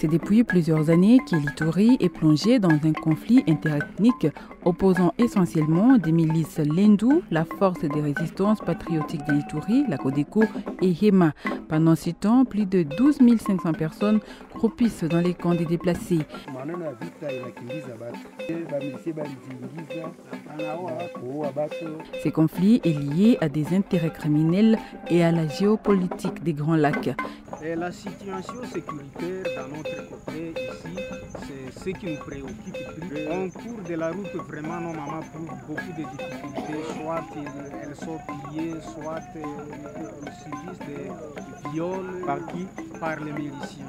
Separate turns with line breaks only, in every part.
C'est depuis plusieurs années que l'Ituri est plongé dans un conflit interethnique opposant essentiellement des milices Lendu, la force de résistance patriotique de l'Ituri, la Codeco et Hema. Pendant ce temps, plus de 12 500 personnes croupissent dans les camps des déplacés. Ces conflits sont liés à des intérêts criminels et à la géopolitique des Grands Lacs.
Et la situation sécuritaire dans notre côté ici, c'est ce qui nous préoccupe plus. En cours de la route, vraiment, nos mamans trouvent beaucoup de difficultés. Soit elles sont pillées, soit elles subissent des viols. Par qui? Par les miliciens.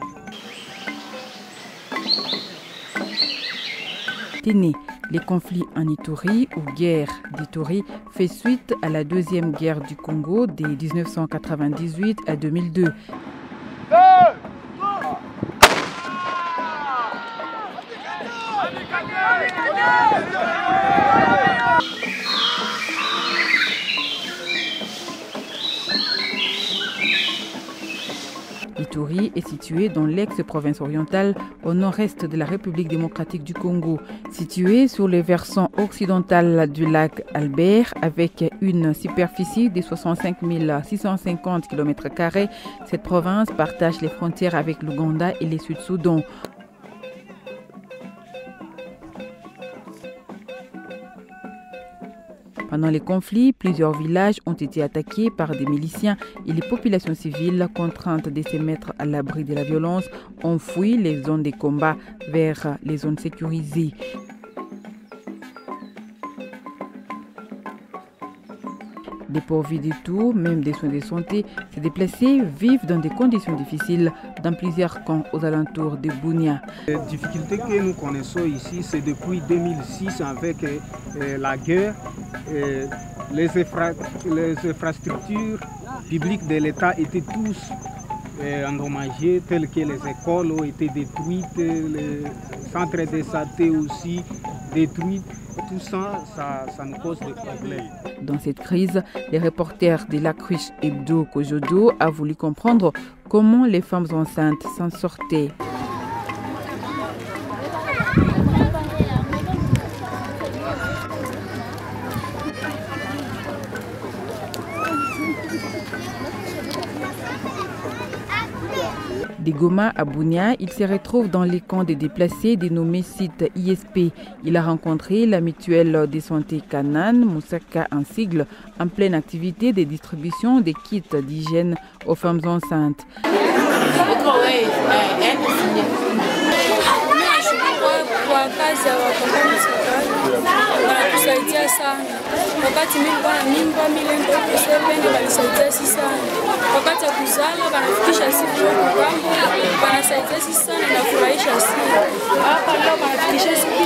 Téné, les conflits en Ituri ou guerre d'Ituri fait suite à la deuxième guerre du Congo de 1998 à 2002. L'Ituri est situé dans l'ex-province orientale au nord-est de la République démocratique du Congo, situé sur le versant occidental du lac Albert avec une superficie de 65 650 km². Cette province partage les frontières avec l'Ouganda et le Sud-Soudan. Pendant les conflits, plusieurs villages ont été attaqués par des miliciens et les populations civiles, contraintes de se mettre à l'abri de la violence, ont fui les zones de combat vers les zones sécurisées. Dépourvus de tout, même des soins de santé, ces déplacés vivent dans des conditions difficiles dans plusieurs camps aux alentours de Bunia.
Les difficultés que nous connaissons ici, c'est depuis 2006 avec la guerre. Les infrastructures publiques de l'État étaient tous endommagées, telles que les écoles ont été détruites, les centres de santé aussi détruits. Tout ça, ça nous cause des problèmes.
Dans cette crise, les reporters de la Cruche Hebdo Kojodo a voulu comprendre comment les femmes enceintes s'en sortaient. De Goma à Bunia, il se retrouve dans les camps des déplacés dénommés sites ISP. Il a rencontré la mutuelle de santé Kanan, Moussaka en sigle, en pleine activité de distribution des kits d'hygiène aux femmes enceintes.
Wanatusaidia sana wakati mimi nilikuwa na mimba, mimi ndio kusema walisaidia sisi sana wakati ya kuzala, wanafikisha siku kwa wanasaidia sisi sana, inafurahisha sana. Hapa leo wanafikisha siku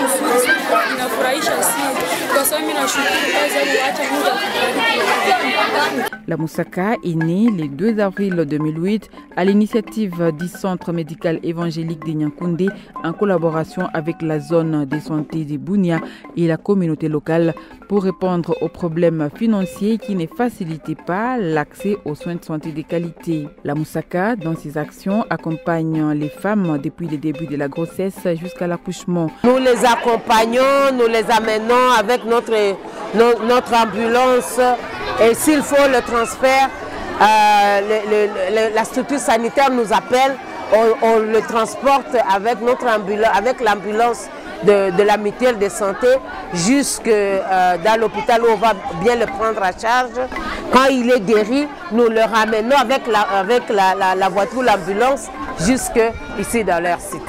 nzuri, inafurahisha sana kwa sababu mimi nashukuru kazi yangu, acha Mungu akubariki.
La Moussaka est née le 2 avril 2008 à l'initiative du Centre médical évangélique de Nyankoundé en collaboration avec la zone de santé de Bunia et la communauté locale pour répondre aux problèmes financiers qui ne facilitaient pas l'accès aux soins de santé de qualité. La Moussaka, dans ses actions, accompagne les femmes depuis le début de la grossesse jusqu'à l'accouchement.
Nous les accompagnons, nous les amenons avec notre ambulance. Et s'il faut le transfert, la structure sanitaire nous appelle, on le transporte avec l'ambulance de la mutuelle de santé jusque dans l'hôpital où on va bien le prendre à charge. Quand il est guéri, nous le ramenons avec la voiture, l'ambulance, jusque ici dans leur site.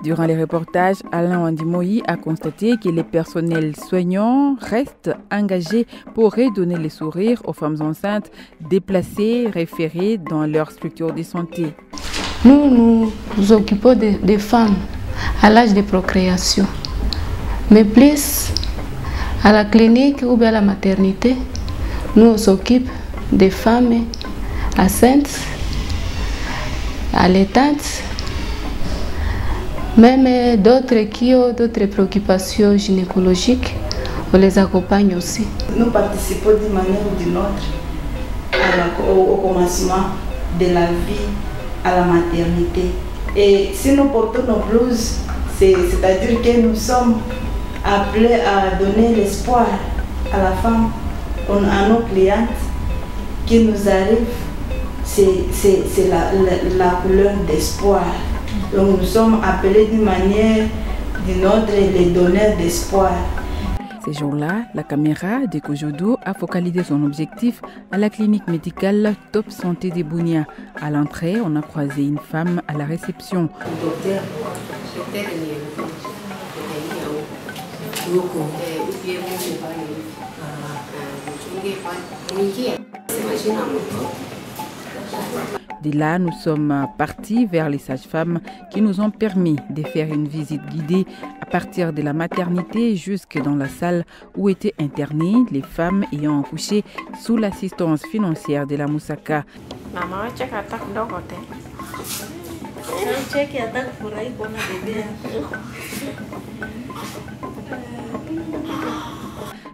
Durant les reportages, Alain Wandimoyi a constaté que les personnels soignants restent engagés pour redonner le sourire aux femmes enceintes déplacées, référées dans leur structure de santé.
Nous nous occupons des femmes à l'âge de procréation, mais plus à la clinique ou bien à la maternité, nous on s'occupe des femmes enceintes, allaitantes, même d'autres qui ont d'autres préoccupations gynécologiques, on les accompagne aussi.
Nous participons d'une manière ou d'une autre au commencement de la vie à la maternité Et si nous portons nos blouses, c'est-à-dire que nous sommes appelés à donner l'espoir à la femme, à nos clientes qui nous arrivent. C'est la couleur d'espoir. Donc nous sommes appelés d'une manière d'une autre les donneurs d'espoir.
Ces jours-là, la caméra de Kojodo a focalisé son objectif à la clinique médicale Top Santé de Bunia. À l'entrée, on a croisé une femme à la réception. De là, nous sommes partis vers les sages-femmes qui nous ont permis de faire une visite guidée à partir de la maternité jusque dans la salle où étaient internées les femmes ayant accouché sous l'assistance financière de la Moussaka.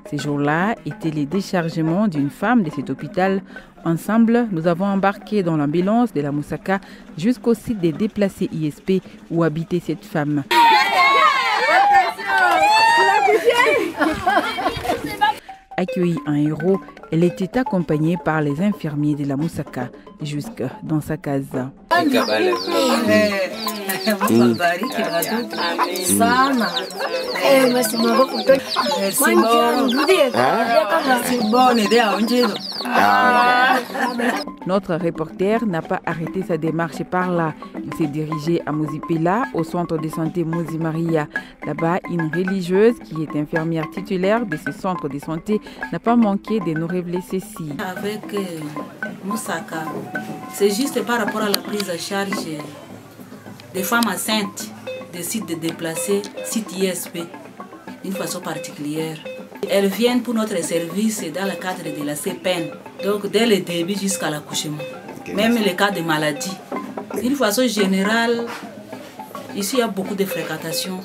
Ces jours-là étaient les déchargements d'une femme de cet hôpital. Ensemble, nous avons embarqué dans l'ambulance de la Moussaka jusqu'au site des déplacés ISP où habitait cette femme. Accueillie en héros, elle était accompagnée par les infirmiers de la Moussaka jusque dans sa case. Notre reporter n'a pas arrêté sa démarche par là. Il s'est dirigé à Mozipela, au centre de santé Mozi Maria. Là-bas, une religieuse qui est infirmière titulaire de ce centre de santé n'a pas manqué de nous révéler ceci.
Avec Moussaka, c'est juste par rapport à la prise en charge des femmes enceintes des sites de déplacés, sites ISP, d'une façon particulière. Elles viennent pour notre service dans le cadre de la CPN, donc dès le début jusqu'à l'accouchement, même les cas de maladie. D'une façon générale, ici il y a beaucoup de fréquentation.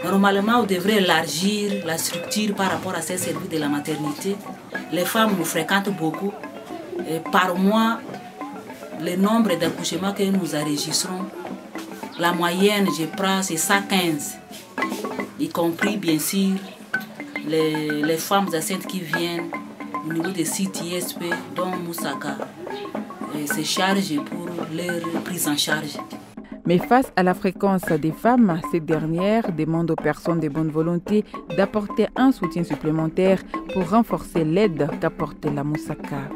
Normalement, on devrait élargir la structure par rapport à ces services de la maternité. Les femmes nous fréquentent beaucoup. Et par mois, le nombre d'accouchements que nous enregistrons, la moyenne, je prends, c'est 115, y compris bien sûr les femmes enceintes qui viennent au niveau des sites ISP, dont Moussaka, se charge pour leur prise en charge.
Mais face à la fréquence des femmes, ces dernières demandent aux personnes de bonne volonté d'apporter un soutien supplémentaire pour renforcer l'aide qu'apporte la Moussaka.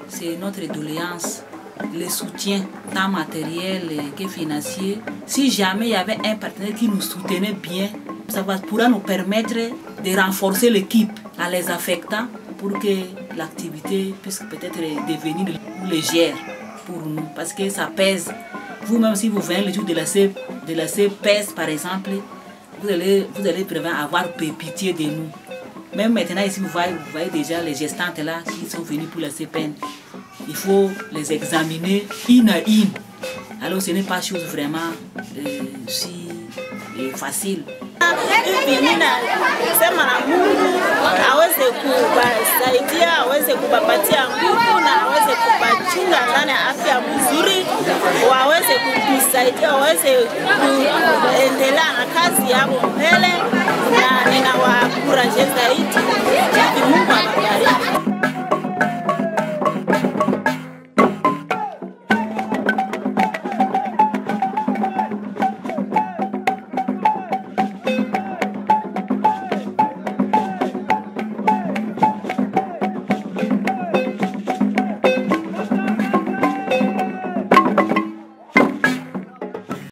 C'est notre doléance, le soutien tant matériel que financier. Si jamais il y avait un partenaire qui nous soutenait bien, ça pourra nous permettre de renforcer l'équipe en les affectant pour que l'activité puisse peut-être devenir légère pour nous, parce que ça pèse. Vous-même, si vous venez le jour de la CPS, par exemple, vous allez vraiment avoir pitié de nous. Même maintenant, ici, vous voyez déjà les gestantes là qui sont venues pour la CPN. Il faut les examiner une à une. Alors, ce n'est pas chose vraiment si facile.
Sema na Mungu aweze kuwasaidia, aweze kuwapatia nguvu na aweze kupachunga ndani ya afya mzuri, waweze kutusaidia, waweze kuendelea na kazi yao mbele, na ninawakuraje zaidi.